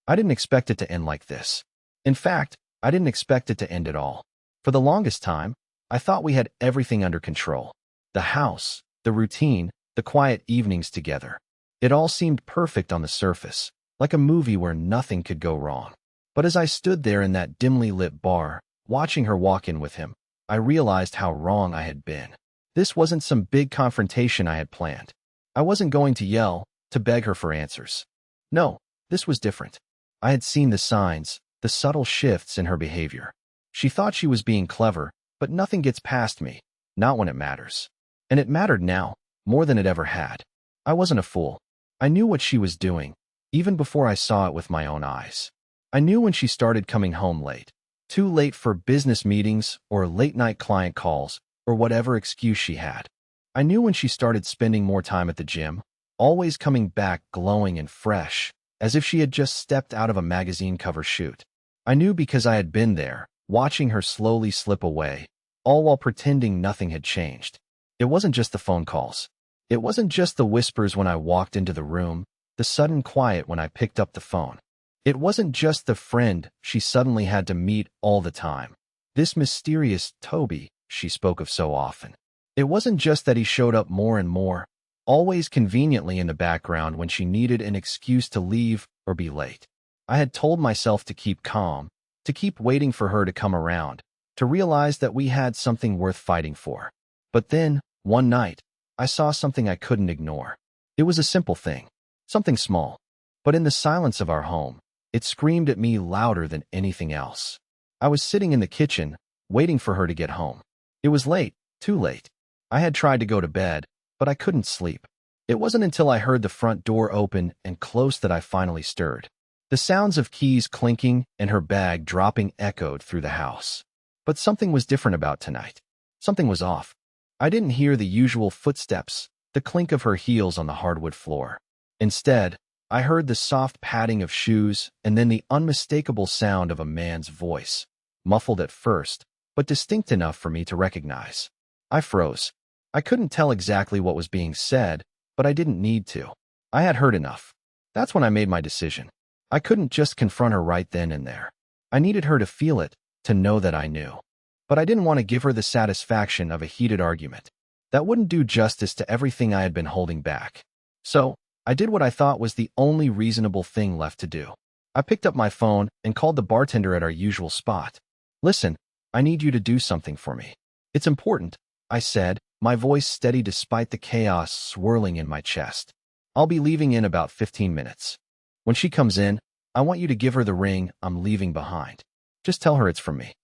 I didn't expect it to end like this. In fact, I didn't expect it to end at all. For the longest time, I thought we had everything under control. The house, the routine, the quiet evenings together. It all seemed perfect on the surface, like a movie where nothing could go wrong. But as I stood there in that dimly lit bar, watching her walk in with him, I realized how wrong I had been. This wasn't some big confrontation I had planned. I wasn't going to yell, to beg her for answers. No, this was different. I had seen the signs, the subtle shifts in her behavior. She thought she was being clever, but nothing gets past me, not when it matters. And it mattered now, more than it ever had. I wasn't a fool. I knew what she was doing, even before I saw it with my own eyes. I knew when she started coming home late. Too late for business meetings or late-night client calls or whatever excuse she had. I knew when she started spending more time at the gym, always coming back glowing and fresh, as if she had just stepped out of a magazine cover shoot. I knew because I had been there, watching her slowly slip away, all while pretending nothing had changed. It wasn't just the phone calls. It wasn't just the whispers when I walked into the room, the sudden quiet when I picked up the phone. It wasn't just the friend she suddenly had to meet all the time. This mysterious Toby she spoke of so often. It wasn't just that he showed up more and more, always conveniently in the background when she needed an excuse to leave or be late. I had told myself to keep calm, to keep waiting for her to come around, to realize that we had something worth fighting for. But then, one night, I saw something I couldn't ignore. It was a simple thing, something small, but in the silence of our home, it screamed at me louder than anything else. I was sitting in the kitchen, waiting for her to get home. It was late, too late. I had tried to go to bed, but I couldn't sleep. It wasn't until I heard the front door open and close that I finally stirred. The sounds of keys clinking and her bag dropping echoed through the house. But something was different about tonight. Something was off. I didn't hear the usual footsteps, the clink of her heels on the hardwood floor. Instead, I heard the soft padding of shoes and then the unmistakable sound of a man's voice, muffled at first, but distinct enough for me to recognize. I froze. I couldn't tell exactly what was being said, but I didn't need to. I had heard enough. That's when I made my decision. I couldn't just confront her right then and there. I needed her to feel it, to know that I knew. But I didn't want to give her the satisfaction of a heated argument. That wouldn't do justice to everything I had been holding back. So, I did what I thought was the only reasonable thing left to do. I picked up my phone and called the bartender at our usual spot. "Listen, I need you to do something for me. It's important," I said, my voice steady despite the chaos swirling in my chest. "I'll be leaving in about 15 minutes. When she comes in, I want you to give her the ring I'm leaving behind. Just tell her it's from me."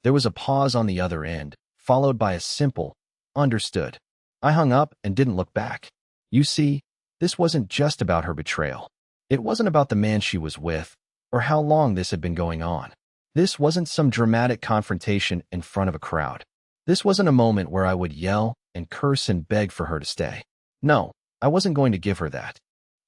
There was a pause on the other end, followed by a simple, "Understood." I hung up and didn't look back. You see, this wasn't just about her betrayal. It wasn't about the man she was with, or how long this had been going on. This wasn't some dramatic confrontation in front of a crowd. This wasn't a moment where I would yell and curse and beg for her to stay. No, I wasn't going to give her that.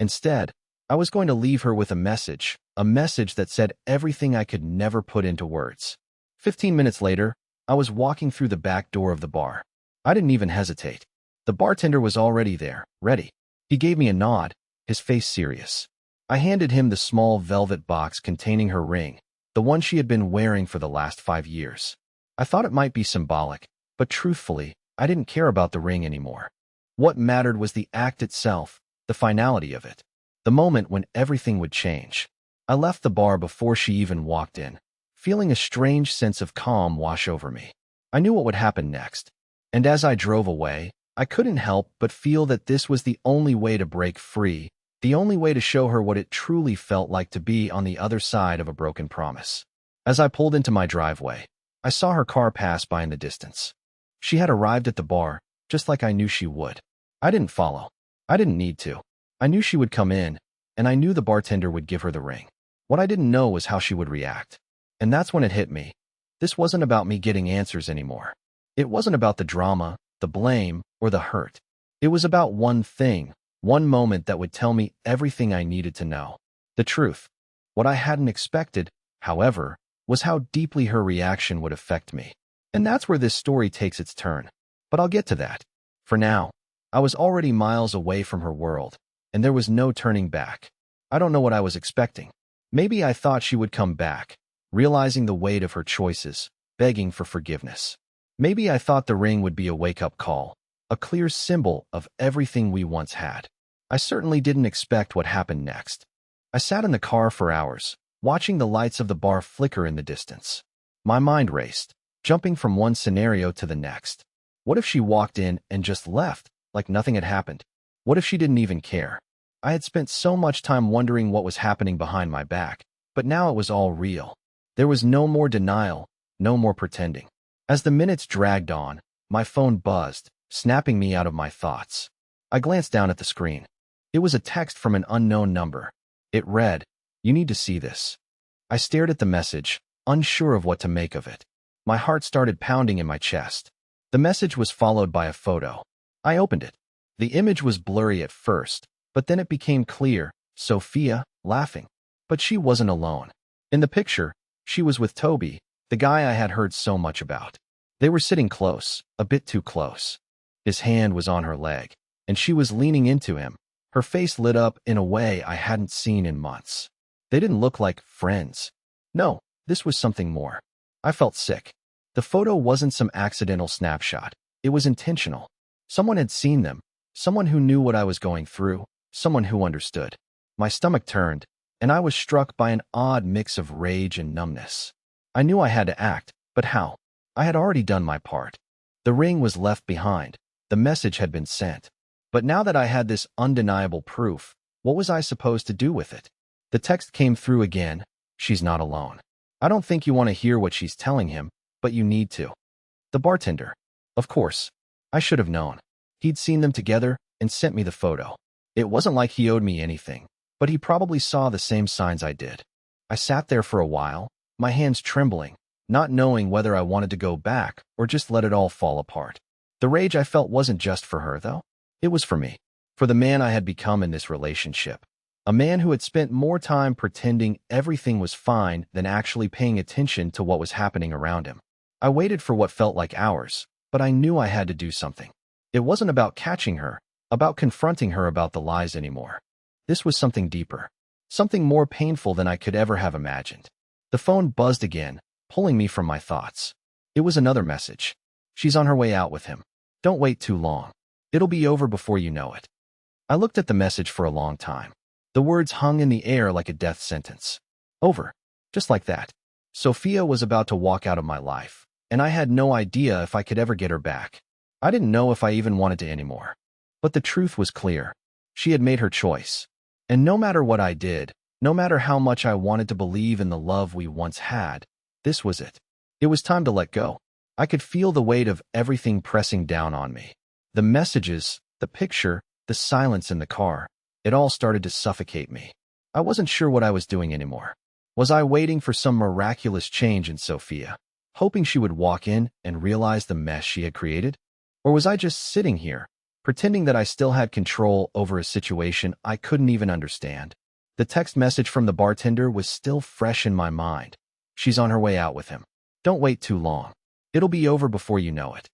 Instead, I was going to leave her with a message that said everything I could never put into words. 15 minutes later, I was walking through the back door of the bar. I didn't even hesitate. The bartender was already there, ready. He gave me a nod, his face serious. I handed him the small velvet box containing her ring, the one she had been wearing for the last 5 years. I thought it might be symbolic, but truthfully, I didn't care about the ring anymore. What mattered was the act itself, the finality of it, the moment when everything would change. I left the bar before she even walked in, feeling a strange sense of calm wash over me. I knew what would happen next, and as I drove away, I couldn't help but feel that this was the only way to break free, the only way to show her what it truly felt like to be on the other side of a broken promise. As I pulled into my driveway, I saw her car pass by in the distance. She had arrived at the bar, just like I knew she would. I didn't follow. I didn't need to. I knew she would come in, and I knew the bartender would give her the ring. What I didn't know was how she would react. And that's when it hit me. This wasn't about me getting answers anymore. It wasn't about the drama, the blame, or the hurt. It was about one thing, one moment that would tell me everything I needed to know. The truth. What I hadn't expected, however, was how deeply her reaction would affect me. And that's where this story takes its turn. But I'll get to that. For now, I was already miles away from her world, and there was no turning back. I don't know what I was expecting. Maybe I thought she would come back, realizing the weight of her choices, begging for forgiveness. Maybe I thought the ring would be a wake-up call, a clear symbol of everything we once had. I certainly didn't expect what happened next. I sat in the car for hours, watching the lights of the bar flicker in the distance. My mind raced, jumping from one scenario to the next. What if she walked in and just left, like nothing had happened? What if she didn't even care? I had spent so much time wondering what was happening behind my back, but now it was all real. There was no more denial, no more pretending. As the minutes dragged on, my phone buzzed, snapping me out of my thoughts. I glanced down at the screen. It was a text from an unknown number. It read, "You need to see this." I stared at the message, unsure of what to make of it. My heart started pounding in my chest. The message was followed by a photo. I opened it. The image was blurry at first, but then it became clear, Sophia, laughing. But she wasn't alone. In the picture, she was with Toby, the guy I had heard so much about. They were sitting close, a bit too close. His hand was on her leg, and she was leaning into him, her face lit up in a way I hadn't seen in months. They didn't look like friends. No, this was something more. I felt sick. The photo wasn't some accidental snapshot. It was intentional. Someone had seen them, someone who knew what I was going through, someone who understood. My stomach turned, and I was struck by an odd mix of rage and numbness. I knew I had to act, but how? I had already done my part. The ring was left behind. The message had been sent. But now that I had this undeniable proof, what was I supposed to do with it? The text came through again. She's not alone. I don't think you want to hear what she's telling him, but you need to. The bartender. Of course. I should have known. He'd seen them together and sent me the photo. It wasn't like he owed me anything, but he probably saw the same signs I did. I sat there for a while, my hands trembling, not knowing whether I wanted to go back or just let it all fall apart. The rage I felt wasn't just for her, though. It was for me, for the man I had become in this relationship. A man who had spent more time pretending everything was fine than actually paying attention to what was happening around him. I waited for what felt like hours, but I knew I had to do something. It wasn't about catching her, about confronting her about the lies anymore. This was something deeper, something more painful than I could ever have imagined. The phone buzzed again, pulling me from my thoughts. It was another message. She's on her way out with him. Don't wait too long. It'll be over before you know it. I looked at the message for a long time. The words hung in the air like a death sentence. Over. Just like that. Sophia was about to walk out of my life, and I had no idea if I could ever get her back. I didn't know if I even wanted to anymore. But the truth was clear. She had made her choice. And no matter what I did, no matter how much I wanted to believe in the love we once had, this was it. It was time to let go. I could feel the weight of everything pressing down on me. The messages, the picture, the silence in the car. It all started to suffocate me. I wasn't sure what I was doing anymore. Was I waiting for some miraculous change in Sophia, hoping she would walk in and realize the mess she had created? Or was I just sitting here, pretending that I still had control over a situation I couldn't even understand? The text message from the bartender was still fresh in my mind. She's on her way out with him. Don't wait too long. It'll be over before you know it.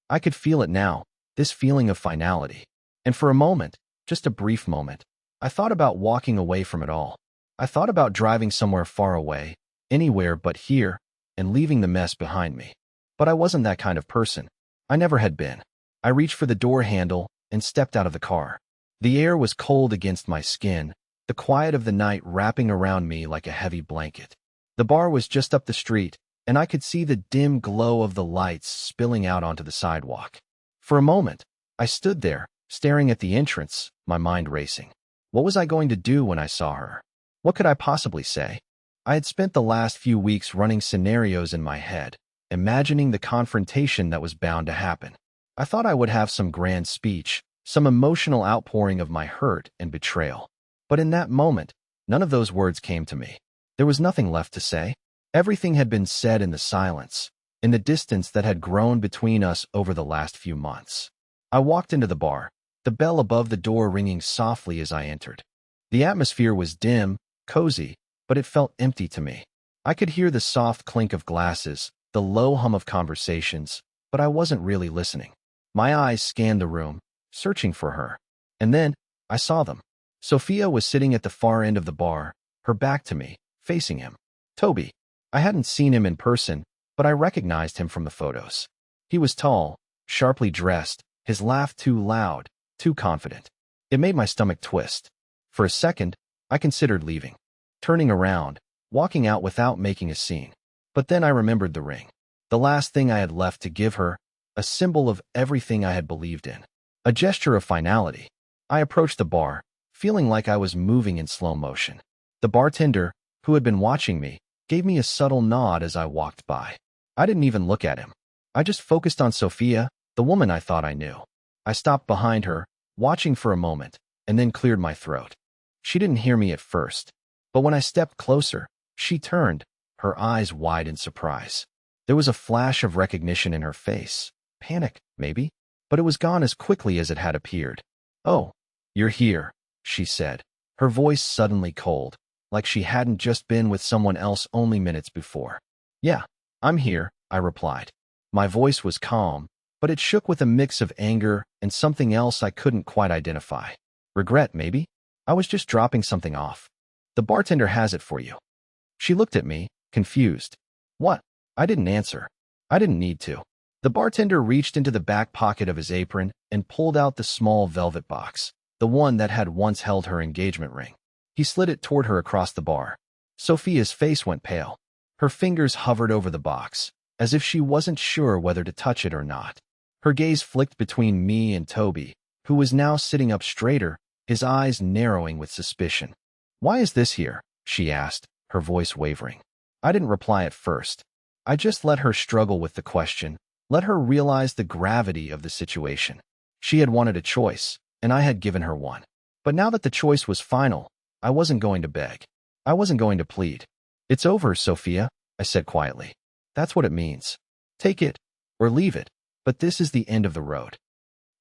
I could feel it now, this feeling of finality. And for a moment, just a brief moment, I thought about walking away from it all. I thought about driving somewhere far away, anywhere but here, and leaving the mess behind me. But I wasn't that kind of person. I never had been. I reached for the door handle and stepped out of the car. The air was cold against my skin, the quiet of the night wrapping around me like a heavy blanket. The bar was just up the street, and I could see the dim glow of the lights spilling out onto the sidewalk. For a moment, I stood there, staring at the entrance, my mind racing. What was I going to do when I saw her? What could I possibly say? I had spent the last few weeks running scenarios in my head, imagining the confrontation that was bound to happen. I thought I would have some grand speech, some emotional outpouring of my hurt and betrayal. But in that moment, none of those words came to me. There was nothing left to say. Everything had been said in the silence, in the distance that had grown between us over the last few months. I walked into the bar, the bell above the door ringing softly as I entered. The atmosphere was dim, cozy, but it felt empty to me. I could hear the soft clink of glasses, the low hum of conversations, but I wasn't really listening. My eyes scanned the room, searching for her. And then, I saw them. Sophia was sitting at the far end of the bar, her back to me, facing him. Toby. I hadn't seen him in person, but I recognized him from the photos. He was tall, sharply dressed, his laugh too loud, too confident. It made my stomach twist. For a second, I considered leaving, turning around, walking out without making a scene. But then I remembered the ring. The last thing I had left to give her, a symbol of everything I had believed in. A gesture of finality. I approached the bar, feeling like I was moving in slow motion. The bartender, who had been watching me, gave me a subtle nod as I walked by. I didn't even look at him. I just focused on Sophia, the woman I thought I knew. I stopped behind her, watching for a moment, and then cleared my throat. She didn't hear me at first, but when I stepped closer, she turned, her eyes wide in surprise. There was a flash of recognition in her face. Panic, maybe? But it was gone as quickly as it had appeared. "Oh, you're here," she said, her voice suddenly cold, like she hadn't just been with someone else only minutes before. "Yeah, I'm here," I replied. My voice was calm, but it shook with a mix of anger and something else I couldn't quite identify. Regret, maybe? I was just dropping something off. "The bartender has it for you." She looked at me, confused. "What?" I didn't answer. I didn't need to. The bartender reached into the back pocket of his apron and pulled out the small velvet box, the one that had once held her engagement ring. He slid it toward her across the bar. Sophia's face went pale. Her fingers hovered over the box, as if she wasn't sure whether to touch it or not. Her gaze flicked between me and Toby, who was now sitting up straighter, his eyes narrowing with suspicion. "Why is this here?" she asked, her voice wavering. I didn't reply at first. I just let her struggle with the question, let her realize the gravity of the situation. She had wanted a choice, and I had given her one. But now that the choice was final, I wasn't going to beg. I wasn't going to plead. "It's over, Sophia," I said quietly. "That's what it means. Take it, or leave it, but this is the end of the road."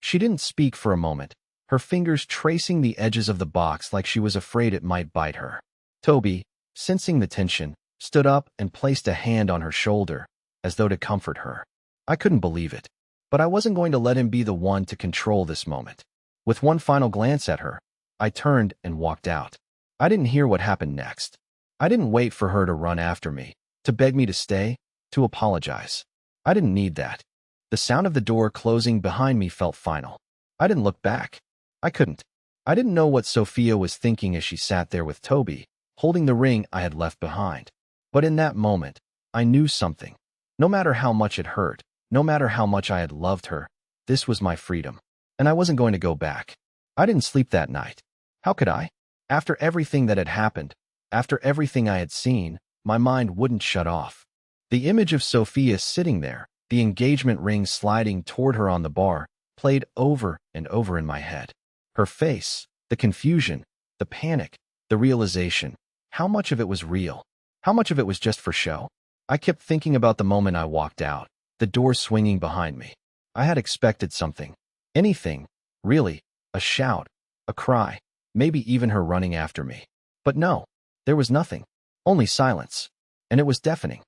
She didn't speak for a moment, her fingers tracing the edges of the box like she was afraid it might bite her. Toby, sensing the tension, stood up and placed a hand on her shoulder, as though to comfort her. I couldn't believe it, but I wasn't going to let him be the one to control this moment. With one final glance at her, I turned and walked out. I didn't hear what happened next. I didn't wait for her to run after me, to beg me to stay, to apologize. I didn't need that. The sound of the door closing behind me felt final. I didn't look back. I couldn't. I didn't know what Sophia was thinking as she sat there with Toby, holding the ring I had left behind. But in that moment, I knew something. No matter how much it hurt, no matter how much I had loved her, this was my freedom, and I wasn't going to go back. I didn't sleep that night. How could I? After everything that had happened, after everything I had seen, my mind wouldn't shut off. The image of Sophia sitting there, the engagement ring sliding toward her on the bar, played over and over in my head. Her face, the confusion, the panic, the realization. How much of it was real? How much of it was just for show? I kept thinking about the moment I walked out, the door swinging behind me. I had expected something. Anything, really. A shout, a cry, maybe even her running after me. But no, there was nothing. Only silence. And it was deafening.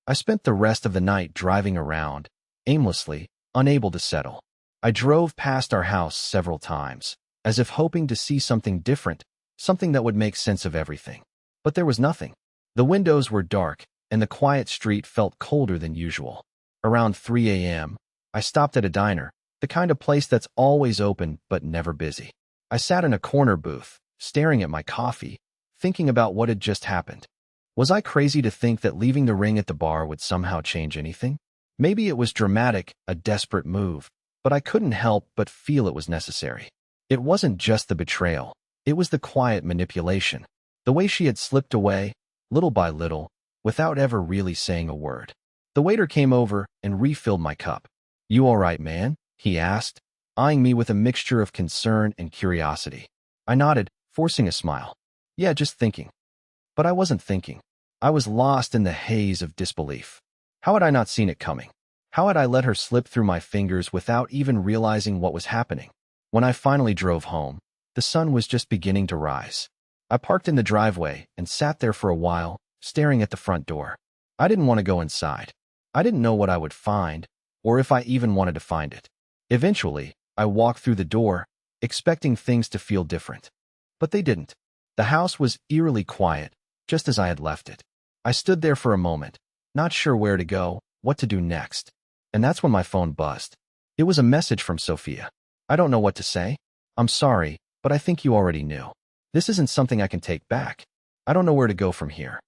I spent the rest of the night driving around, aimlessly, unable to settle. I drove past our house several times, as if hoping to see something different, something that would make sense of everything. But there was nothing. The windows were dark, and the quiet street felt colder than usual. Around 3 a.m., I stopped at a diner, the kind of place that's always open but never busy. I sat in a corner booth, staring at my coffee, thinking about what had just happened. Was I crazy to think that leaving the ring at the bar would somehow change anything? Maybe it was dramatic, a desperate move, but I couldn't help but feel it was necessary. It wasn't just the betrayal. It was the quiet manipulation. The way she had slipped away, little by little, without ever really saying a word. The waiter came over and refilled my cup. "You all right, man?" he asked, eyeing me with a mixture of concern and curiosity. I nodded, forcing a smile. "Yeah, just thinking." But I wasn't thinking. I was lost in the haze of disbelief. How had I not seen it coming? How had I let her slip through my fingers without even realizing what was happening? When I finally drove home, the sun was just beginning to rise. I parked in the driveway and sat there for a while, staring at the front door. I didn't want to go inside. I didn't know what I would find, or if I even wanted to find it. Eventually, I walked through the door, expecting things to feel different. But they didn't. The house was eerily quiet, just as I had left it. I stood there for a moment, not sure where to go, what to do next. And that's when my phone buzzed. It was a message from Sophia. I don't know what to say. I'm sorry, but I think you already knew. This isn't something I can take back. I don't know where to go from here.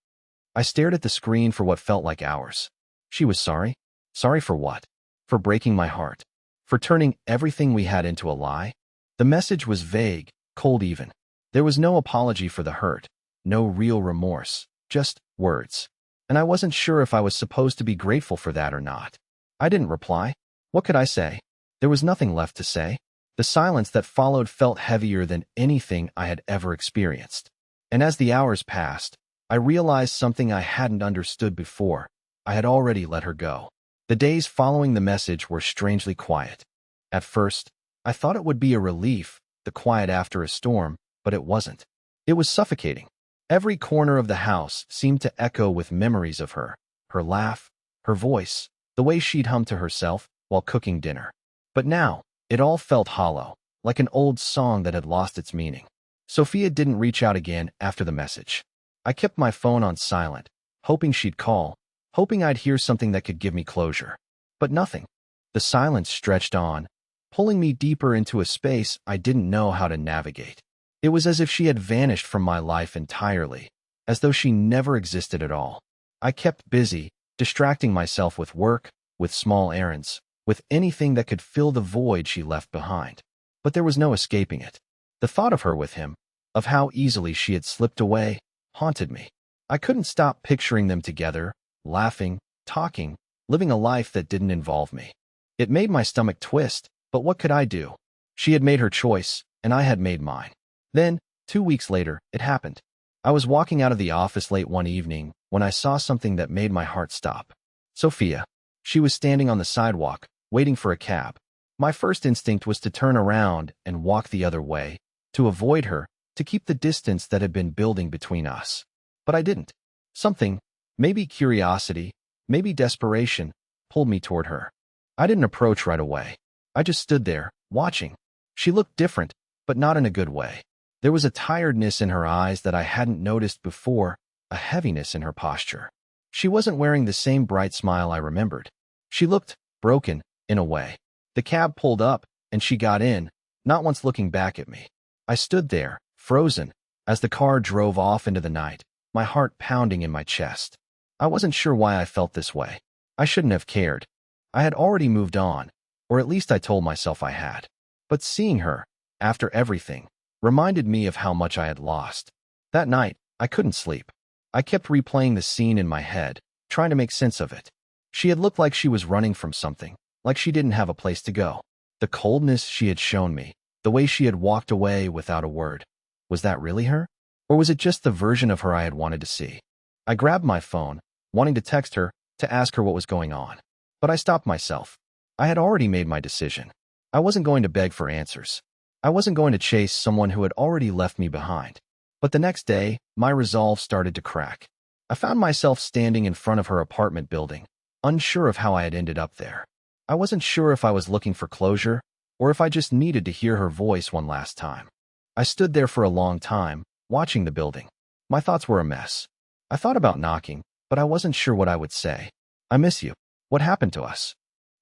I stared at the screen for what felt like hours. She was sorry? Sorry for what? For breaking my heart. For turning everything we had into a lie? The message was vague, cold even. There was no apology for the hurt, no real remorse, just words. And I wasn't sure if I was supposed to be grateful for that or not. I didn't reply. What could I say? There was nothing left to say. The silence that followed felt heavier than anything I had ever experienced. And as the hours passed, I realized something I hadn't understood before. I had already let her go. The days following the message were strangely quiet. At first, I thought it would be a relief, the quiet after a storm, but it wasn't. It was suffocating. Every corner of the house seemed to echo with memories of her, her laugh, her voice, the way she'd hum to herself while cooking dinner. But now, it all felt hollow, like an old song that had lost its meaning. Sophia didn't reach out again after the message. I kept my phone on silent, hoping she'd call, hoping I'd hear something that could give me closure. But nothing. The silence stretched on, pulling me deeper into a space I didn't know how to navigate. It was as if she had vanished from my life entirely, as though she never existed at all. I kept busy, distracting myself with work, with small errands, with anything that could fill the void she left behind. But there was no escaping it. The thought of her with him, of how easily she had slipped away, haunted me. I couldn't stop picturing them together, laughing, talking, living a life that didn't involve me. It made my stomach twist, but what could I do? She had made her choice, and I had made mine. Then, 2 weeks later, it happened. I was walking out of the office late one evening when I saw something that made my heart stop. Sophia. She was standing on the sidewalk, waiting for a cab. My first instinct was to turn around and walk the other way, to avoid her, to keep the distance that had been building between us. But I didn't. Something, maybe curiosity, maybe desperation, pulled me toward her. I didn't approach right away. I just stood there, watching. She looked different, but not in a good way. There was a tiredness in her eyes that I hadn't noticed before, a heaviness in her posture. She wasn't wearing the same bright smile I remembered. She looked broken, in a way. The cab pulled up, and she got in, not once looking back at me. I stood there, frozen, as the car drove off into the night, my heart pounding in my chest. I wasn't sure why I felt this way. I shouldn't have cared. I had already moved on, or at least I told myself I had. But seeing her, after everything, reminded me of how much I had lost. That night, I couldn't sleep. I kept replaying the scene in my head, trying to make sense of it. She had looked like she was running from something, like she didn't have a place to go. The coldness she had shown me, the way she had walked away without a word. Was that really her? Or was it just the version of her I had wanted to see? I grabbed my phone, wanting to text her, to ask her what was going on. But I stopped myself. I had already made my decision. I wasn't going to beg for answers. I wasn't going to chase someone who had already left me behind. But the next day, my resolve started to crack. I found myself standing in front of her apartment building, unsure of how I had ended up there. I wasn't sure if I was looking for closure, or if I just needed to hear her voice one last time. I stood there for a long time, watching the building. My thoughts were a mess. I thought about knocking, but I wasn't sure what I would say. I miss you. What happened to us?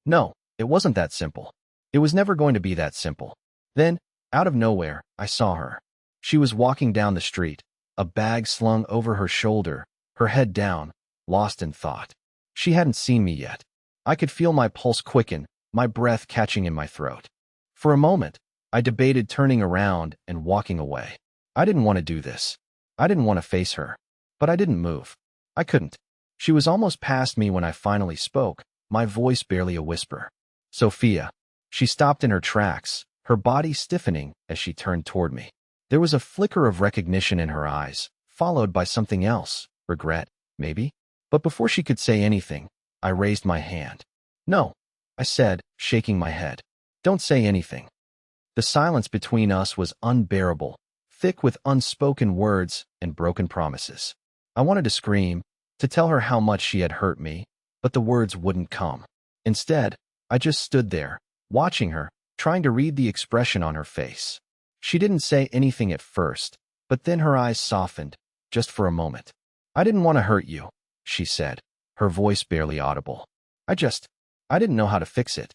No, it wasn't that simple. It was never going to be that simple. Then, out of nowhere, I saw her. She was walking down the street, a bag slung over her shoulder, her head down, lost in thought. She hadn't seen me yet. I could feel my pulse quicken, my breath catching in my throat. For a moment, I debated turning around and walking away. I didn't want to do this. I didn't want to face her. But I didn't move. I couldn't. She was almost past me when I finally spoke, my voice barely a whisper. Sophia. She stopped in her tracks, her body stiffening as she turned toward me. There was a flicker of recognition in her eyes, followed by something else, regret, maybe? But before she could say anything, I raised my hand. No, I said, shaking my head. Don't say anything. The silence between us was unbearable, thick with unspoken words and broken promises. I wanted to scream, to tell her how much she had hurt me, but the words wouldn't come. Instead, I just stood there, watching her, trying to read the expression on her face. She didn't say anything at first, but then her eyes softened, just for a moment. I didn't want to hurt you, she said, her voice barely audible. I didn't know how to fix it.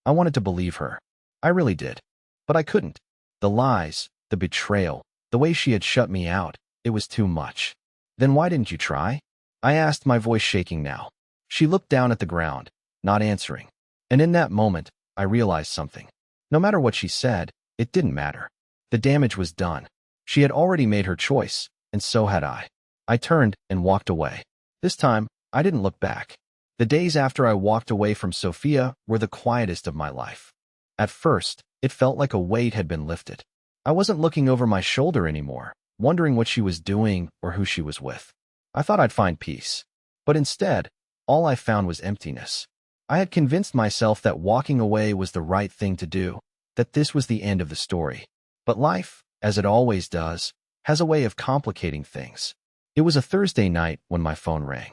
I wanted to believe her. I really did. But I couldn't. The lies, the betrayal, the way she had shut me out, it was too much. Then why didn't you try? I asked, my voice shaking now. She looked down at the ground, not answering. And in that moment, I realized something. No matter what she said, it didn't matter. The damage was done. She had already made her choice, and so had I. I turned and walked away. This time, I didn't look back. The days after I walked away from Sophia were the quietest of my life. At first, it felt like a weight had been lifted. I wasn't looking over my shoulder anymore, wondering what she was doing or who she was with. I thought I'd find peace. But instead, all I found was emptiness. I had convinced myself that walking away was the right thing to do, that this was the end of the story. But life, as it always does, has a way of complicating things. It was a Thursday night when my phone rang.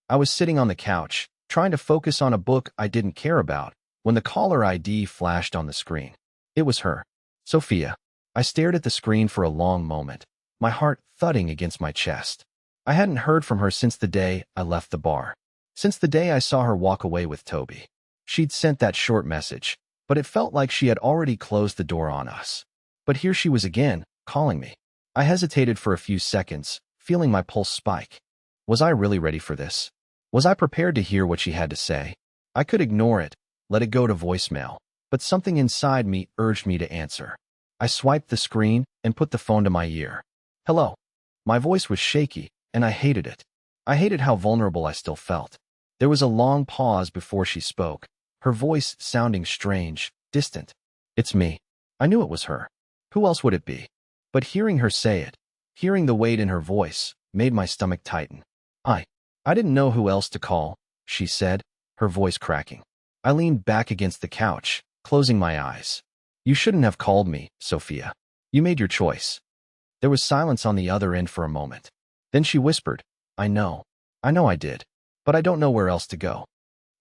I was sitting on the couch, trying to focus on a book I didn't care about, when the caller ID flashed on the screen. It was her, Sophia. I stared at the screen for a long moment, my heart thudding against my chest. I hadn't heard from her since the day I left the bar, since the day I saw her walk away with Toby. She'd sent that short message, but it felt like she had already closed the door on us. But here she was again, calling me. I hesitated for a few seconds, feeling my pulse spike. Was I really ready for this? Was I prepared to hear what she had to say? I could ignore it, let it go to voicemail, but something inside me urged me to answer. I swiped the screen and put the phone to my ear. Hello. My voice was shaky, and I hated it. I hated how vulnerable I still felt. There was a long pause before she spoke, her voice sounding strange, distant. It's me. I knew it was her. Who else would it be? But hearing her say it, hearing the weight in her voice, made my stomach tighten. I didn't know who else to call, she said, her voice cracking. I leaned back against the couch, closing my eyes. You shouldn't have called me, Sophia. You made your choice. There was silence on the other end for a moment. Then she whispered, I know I did, but I don't know where else to go.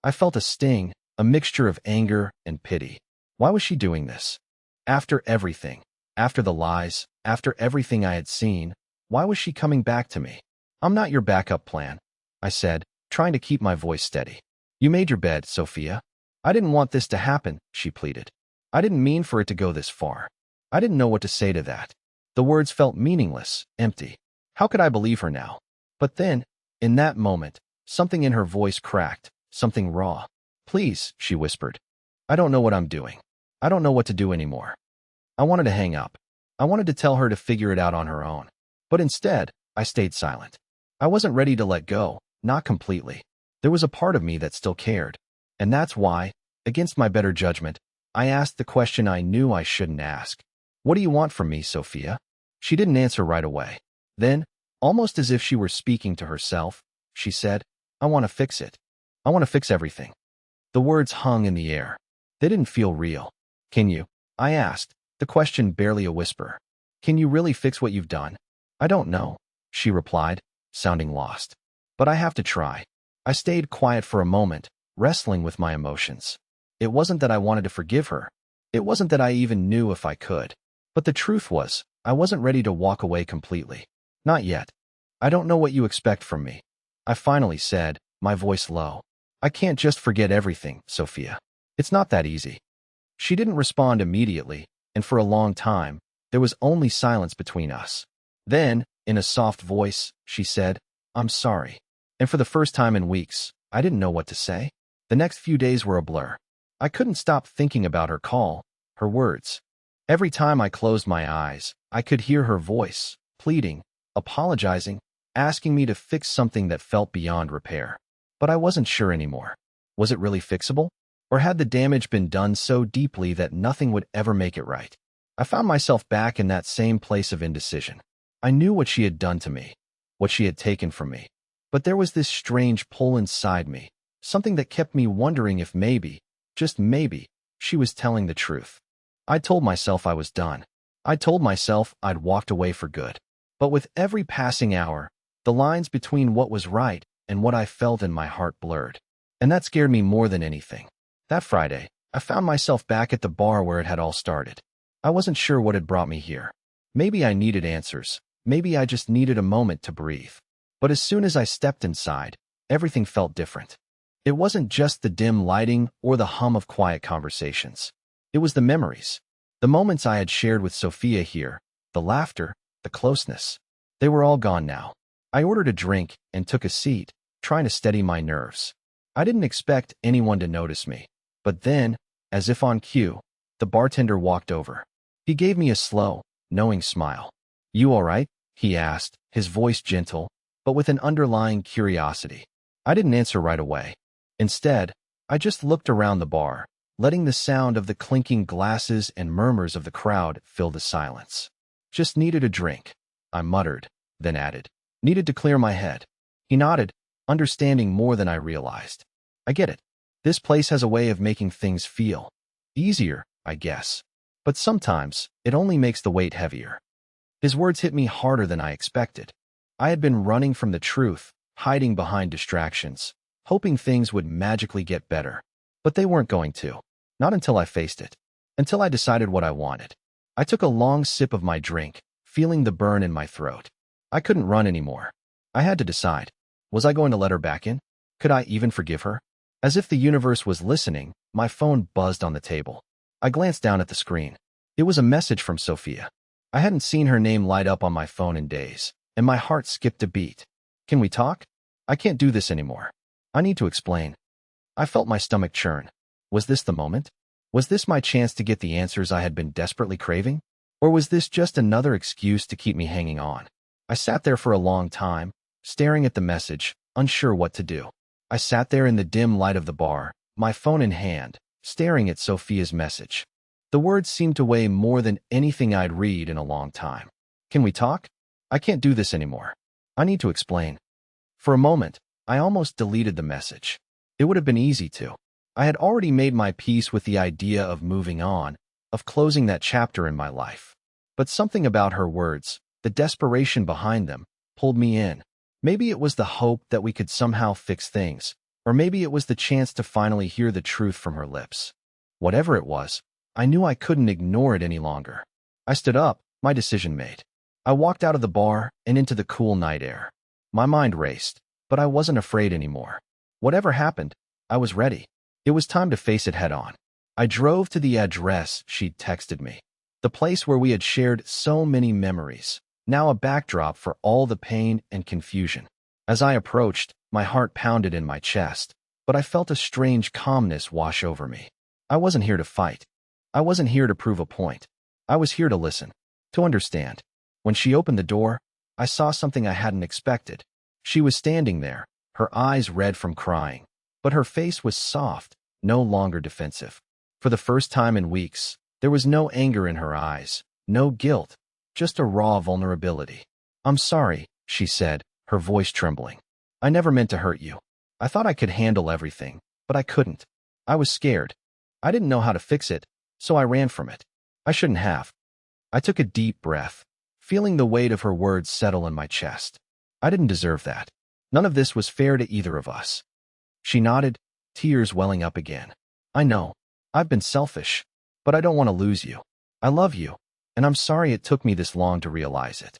I felt a sting, a mixture of anger and pity. Why was she doing this? After everything, after the lies, after everything I had seen, why was she coming back to me? I'm not your backup plan, I said, trying to keep my voice steady. You made your bed, Sophia. I didn't want this to happen, she pleaded. I didn't mean for it to go this far. I didn't know what to say to that. The words felt meaningless, empty. How could I believe her now? But then, in that moment, something in her voice cracked, something raw. Please, she whispered. I don't know what I'm doing. I don't know what to do anymore. I wanted to hang up. I wanted to tell her to figure it out on her own. But instead, I stayed silent. I wasn't ready to let go, not completely. There was a part of me that still cared. And that's why, against my better judgment, I asked the question I knew I shouldn't ask. What do you want from me, Sophia? She didn't answer right away. Then, almost as if she were speaking to herself, she said, I want to fix it. I want to fix everything. The words hung in the air. They didn't feel real. Can you? I asked, the question barely a whisper. Can you really fix what you've done? I don't know, she replied, sounding lost. But I have to try. I stayed quiet for a moment, wrestling with my emotions. It wasn't that I wanted to forgive her. It wasn't that I even knew if I could. But the truth was, I wasn't ready to walk away completely. Not yet. I don't know what you expect from me, I finally said, my voice low. I can't just forget everything, Sophia. It's not that easy. She didn't respond immediately, and for a long time, there was only silence between us. Then, in a soft voice, she said, I'm sorry. And for the first time in weeks, I didn't know what to say. The next few days were a blur. I couldn't stop thinking about her call, her words. Every time I closed my eyes, I could hear her voice, pleading, apologizing, asking me to fix something that felt beyond repair. But I wasn't sure anymore. Was it really fixable? Or had the damage been done so deeply that nothing would ever make it right? I found myself back in that same place of indecision. I knew what she had done to me, what she had taken from me. But there was this strange pull inside me, something that kept me wondering if maybe, just maybe, she was telling the truth. I told myself I was done. I told myself I'd walked away for good. But with every passing hour, the lines between what was right and what I felt in my heart blurred. And that scared me more than anything. That Friday, I found myself back at the bar where it had all started. I wasn't sure what had brought me here. Maybe I needed answers. Maybe I just needed a moment to breathe. But as soon as I stepped inside, everything felt different. It wasn't just the dim lighting or the hum of quiet conversations. It was the memories. The moments I had shared with Sophia here, the laughter, the closeness. They were all gone now. I ordered a drink and took a seat, trying to steady my nerves. I didn't expect anyone to notice me. But then, as if on cue, the bartender walked over. He gave me a slow, knowing smile. "You all right?" he asked, his voice gentle, but with an underlying curiosity. I didn't answer right away. Instead, I just looked around the bar, letting the sound of the clinking glasses and murmurs of the crowd fill the silence. "Just needed a drink," I muttered, then added, "Needed to clear my head." He nodded, understanding more than I realized. "I get it. This place has a way of making things feel easier, I guess. But sometimes, it only makes the weight heavier." His words hit me harder than I expected. I had been running from the truth, hiding behind distractions, hoping things would magically get better. But they weren't going to. Not until I faced it. Until I decided what I wanted. I took a long sip of my drink, feeling the burn in my throat. I couldn't run anymore. I had to decide. Was I going to let her back in? Could I even forgive her? As if the universe was listening, my phone buzzed on the table. I glanced down at the screen. It was a message from Sophia. I hadn't seen her name light up on my phone in days, and my heart skipped a beat. "Can we talk? I can't do this anymore. I need to explain." I felt my stomach churn. Was this the moment? Was this my chance to get the answers I had been desperately craving? Or was this just another excuse to keep me hanging on? I sat there for a long time, staring at the message, unsure what to do. I sat there in the dim light of the bar, my phone in hand, staring at Sophia's message. The words seemed to weigh more than anything I'd read in a long time. "Can we talk? I can't do this anymore. I need to explain." For a moment, I almost deleted the message. It would have been easy to. I had already made my peace with the idea of moving on, of closing that chapter in my life. But something about her words, the desperation behind them, pulled me in. Maybe it was the hope that we could somehow fix things, or maybe it was the chance to finally hear the truth from her lips. Whatever it was, I knew I couldn't ignore it any longer. I stood up, my decision made. I walked out of the bar and into the cool night air. My mind raced, but I wasn't afraid anymore. Whatever happened, I was ready. It was time to face it head on. I drove to the address she'd texted me. The place where we had shared so many memories, now a backdrop for all the pain and confusion. As I approached, my heart pounded in my chest, but I felt a strange calmness wash over me. I wasn't here to fight. I wasn't here to prove a point. I was here to listen, to understand. When she opened the door, I saw something I hadn't expected. She was standing there, her eyes red from crying, but her face was soft, no longer defensive. For the first time in weeks, there was no anger in her eyes, no guilt, just a raw vulnerability. "I'm sorry," she said, her voice trembling. "I never meant to hurt you. I thought I could handle everything, but I couldn't. I was scared. I didn't know how to fix it, so I ran from it. I shouldn't have." I took a deep breath, feeling the weight of her words settle in my chest. I didn't deserve that. None of this was fair to either of us. She nodded, tears welling up again. "I know. I've been selfish, but I don't want to lose you. I love you, and I'm sorry it took me this long to realize it."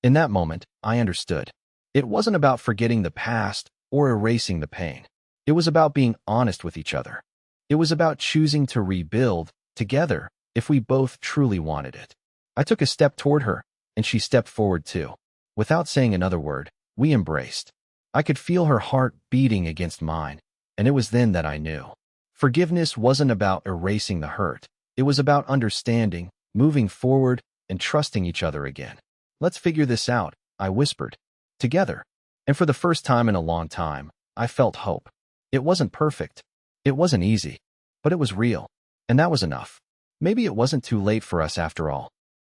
In that moment, I understood. It wasn't about forgetting the past or erasing the pain. It was about being honest with each other. It was about choosing to rebuild together if we both truly wanted it. I took a step toward her, and she stepped forward too. Without saying another word, we embraced. I could feel her heart beating against mine, and it was then that I knew. Forgiveness wasn't about erasing the hurt. It was about understanding, moving forward, and trusting each other again. "Let's figure this out," I whispered. "Together." And for the first time in a long time, I felt hope. It wasn't perfect. It wasn't easy. But it was real. And that was enough. Maybe it wasn't too late for us after all.